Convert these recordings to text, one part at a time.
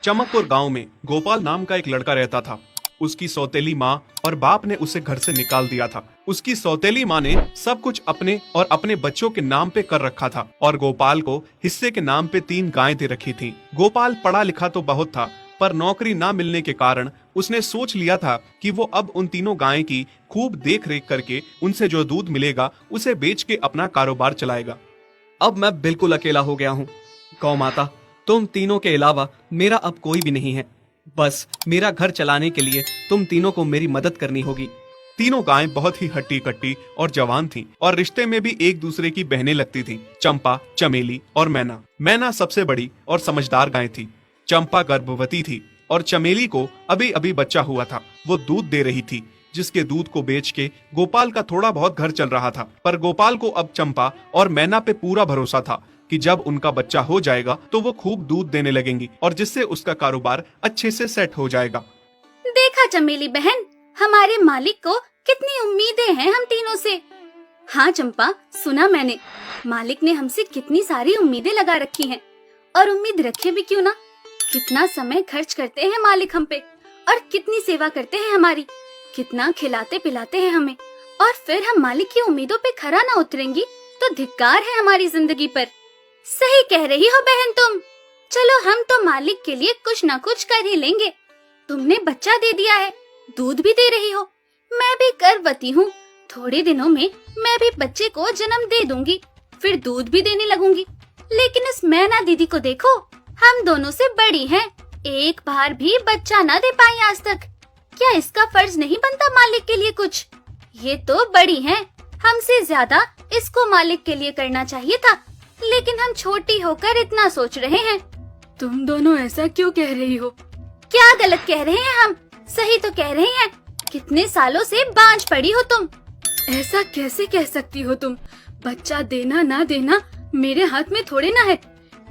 चमकपुर गांव में गोपाल नाम का एक लड़का रहता था। उसकी सौतेली माँ और बाप ने उसे घर से निकाल दिया था। उसकी सौतेली माँ ने सब कुछ अपने और अपने बच्चों के नाम पे कर रखा था और गोपाल को हिस्से के नाम पे 3 गायें दे रखी थी। गोपाल पढ़ा लिखा तो बहुत था, पर नौकरी ना मिलने के कारण उसने सोच लिया था कि वो अब उन तीनों गायें की खूब देख रेख करके उनसे जो दूध मिलेगा उसे बेच के अपना कारोबार चलाएगा। अब मैं बिल्कुल अकेला हो गया हूँ। गौ माता, तुम तीनों के अलावा मेरा अब कोई भी नहीं है। बस मेरा घर चलाने के लिए तुम तीनों को मेरी मदद करनी होगी। तीनों गायें बहुत ही हट्टी कट्टी और जवान थीं और रिश्ते में भी एक दूसरे की बहनें लगती थीं। चंपा, चमेली और मैना। मैना सबसे बड़ी और समझदार गाय थी। चंपा गर्भवती थी और चमेली को अभी अभी बच्चा हुआ था। वो दूध दे रही थी, जिसके दूध को बेच के गोपाल का थोड़ा बहुत घर चल रहा था। पर गोपाल को अब चंपा और मैना पे पूरा भरोसा था कि जब उनका बच्चा हो जाएगा तो वो खूब दूध देने लगेंगी और जिससे उसका कारोबार अच्छे से सेट हो जाएगा। देखा चमेली बहन, हमारे मालिक को कितनी उम्मीदें हैं हम तीनों से। हाँ चंपा, सुना मैंने, मालिक ने हमसे कितनी सारी उम्मीदें लगा रखी हैं। और उम्मीद रखे भी क्यों ना, कितना समय खर्च करते हैं मालिक हम पे और कितनी सेवा करते हैं हमारी, कितना खिलाते पिलाते हैं हमें। और फिर हम मालिक की उम्मीदों पे खरा ना उतरेंगी तो धिक्कार है हमारी जिंदगी पर। सही कह रही हो बहन तुम। चलो हम तो मालिक के लिए कुछ ना कुछ कर ही लेंगे। तुमने बच्चा दे दिया है, दूध भी दे रही हो, मैं भी गर्भवती हूँ। थोड़े दिनों में मैं भी बच्चे को जन्म दे दूंगी, फिर दूध भी देने लगूंगी। लेकिन इस मैना दीदी को देखो, हम दोनों से बड़ी हैं, एक बार भी बच्चा ना दे पाई आज तक। क्या इसका फर्ज नहीं बनता मालिक के लिए कुछ? ये तो बड़ी हैं, हमसे ज्यादा इसको मालिक के लिए करना चाहिए था, लेकिन हम छोटी होकर इतना सोच रहे हैं। तुम दोनों ऐसा क्यों कह रही हो? क्या गलत कह रहे हैं हम? सही तो कह रहे हैं। कितने सालों से बांझ पड़ी हो तुम। ऐसा कैसे कह सकती हो तुम? बच्चा देना ना देना मेरे हाथ में थोड़े ना है।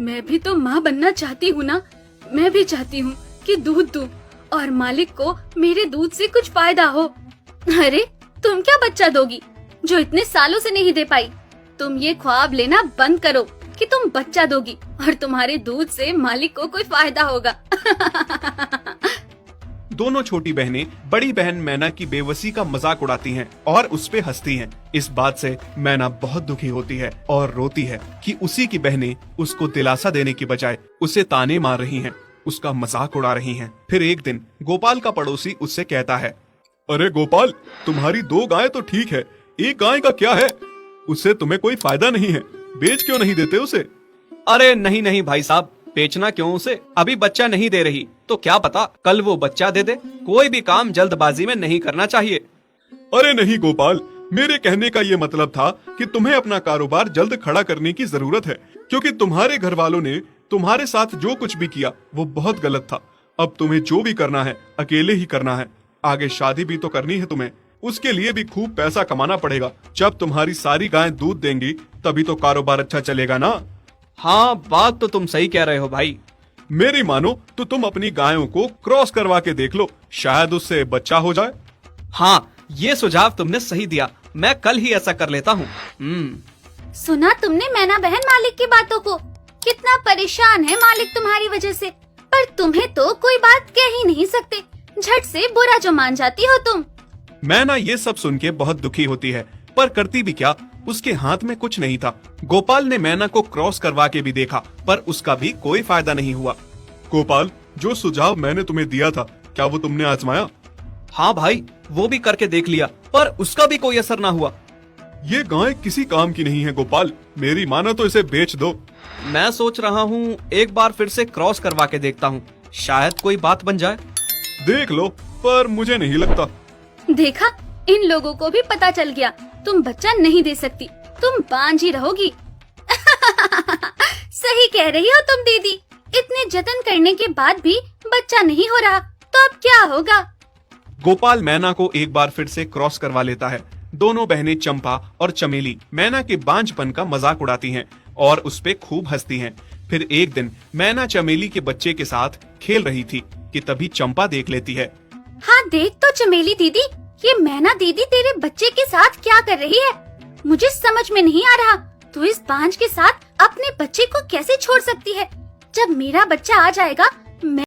मैं भी तो माँ बनना चाहती हूँ ना। मैं भी चाहती हूँ कि दूध दूँ और मालिक को मेरे दूध से कुछ फायदा हो। अरे तुम क्या बच्चा दोगी जो इतने सालों से नहीं दे पाई? तुम ये ख्वाब लेना बंद करो कि तुम बच्चा दोगी और तुम्हारे दूध से मालिक को कोई फायदा होगा। दोनों छोटी बहनें बड़ी बहन मैना की बेबसी का मजाक उड़ाती हैं और उस पे हंसती हैं। इस बात से मैना बहुत दुखी होती है और रोती है कि उसी की बहनें उसको दिलासा देने की बजाय उसे ताने मार रही हैं, उसका मजाक उड़ा रही हैं। फिर एक दिन गोपाल का पड़ोसी उससे कहता है, अरे गोपाल, तुम्हारी 2 गायें तो ठीक है, एक गाय का क्या है? उससे तुम्हें कोई फायदा नहीं है, बेच क्यों नहीं देते उसे? अरे नहीं नहीं भाई साहब, बेचना क्यों उसे? अभी बच्चा नहीं दे रही तो क्या पता कल वो बच्चा दे दे। कोई भी काम जल्दबाजी में नहीं करना चाहिए। अरे नहीं गोपाल, मेरे कहने का ये मतलब था कि तुम्हें अपना कारोबार जल्द खड़ा करने की जरूरत है, क्योंकि तुम्हारे घर वालों ने तुम्हारे साथ जो कुछ भी किया वो बहुत गलत था। अब तुम्हें जो भी करना है अकेले ही करना है। आगे शादी भी तो करनी है तुम्हें, उसके लिए भी खूब पैसा कमाना पड़ेगा। जब तुम्हारी सारी गायें दूध देंगी तभी तो कारोबार अच्छा चलेगा ना। हाँ, बात तो तुम सही कह रहे हो भाई। मेरी मानो तो तुम अपनी गायों को क्रॉस करवा के देख लो, शायद उससे बच्चा हो जाए। हाँ, ये सुझाव तुमने सही दिया, मैं कल ही ऐसा कर लेता हूँ। सुना तुमने मैना बहन मालिक की बातों को? कितना परेशान है मालिक तुम्हारी वजह से, पर तुम्हें तो कोई बात कह ही नहीं सकते। झट से बुरा जो मान जाती हो तुम। मैना ये सब सुन के बहुत दुखी होती है, पर करती भी क्या, उसके हाथ में कुछ नहीं था। गोपाल ने मैना को क्रॉस करवा के भी देखा, पर उसका भी कोई फायदा नहीं हुआ। गोपाल, जो सुझाव मैंने तुम्हें दिया था, क्या वो तुमने आजमाया? हाँ भाई, वो भी करके देख लिया, पर उसका भी कोई असर ना हुआ। ये गाय किसी काम की नहीं है गोपाल, मेरी मानो तो इसे बेच दो। मैं सोच रहा हूँ एक बार फिर से क्रॉस करवा के देखता हूँ, शायद कोई बात बन जाए। देख लो, पर मुझे नहीं लगता। देखा, इन लोगों को भी पता चल गया, तुम बच्चा नहीं दे सकती, तुम बांझ ही रहोगी। सही कह रही हो तुम दीदी, इतने जतन करने के बाद भी बच्चा नहीं हो रहा तो अब क्या होगा? गोपाल मैना को एक बार फिर से क्रॉस करवा लेता है। दोनों बहनें चंपा और चमेली मैना के बांझपन का मजाक उड़ाती हैं और उस पे खूब हंसती हैं। फिर एक दिन मैना चमेली के बच्चे के साथ खेल रही थी कि तभी चंपा देख लेती है। हाँ देख तो चमेली दीदी, ये मैना दीदी तेरे बच्चे के साथ क्या कर रही है? मुझे समझ में नहीं आ रहा, तू इस बांझ के साथ अपने बच्चे को कैसे छोड़ सकती है? जब मेरा बच्चा आ जाएगा मैं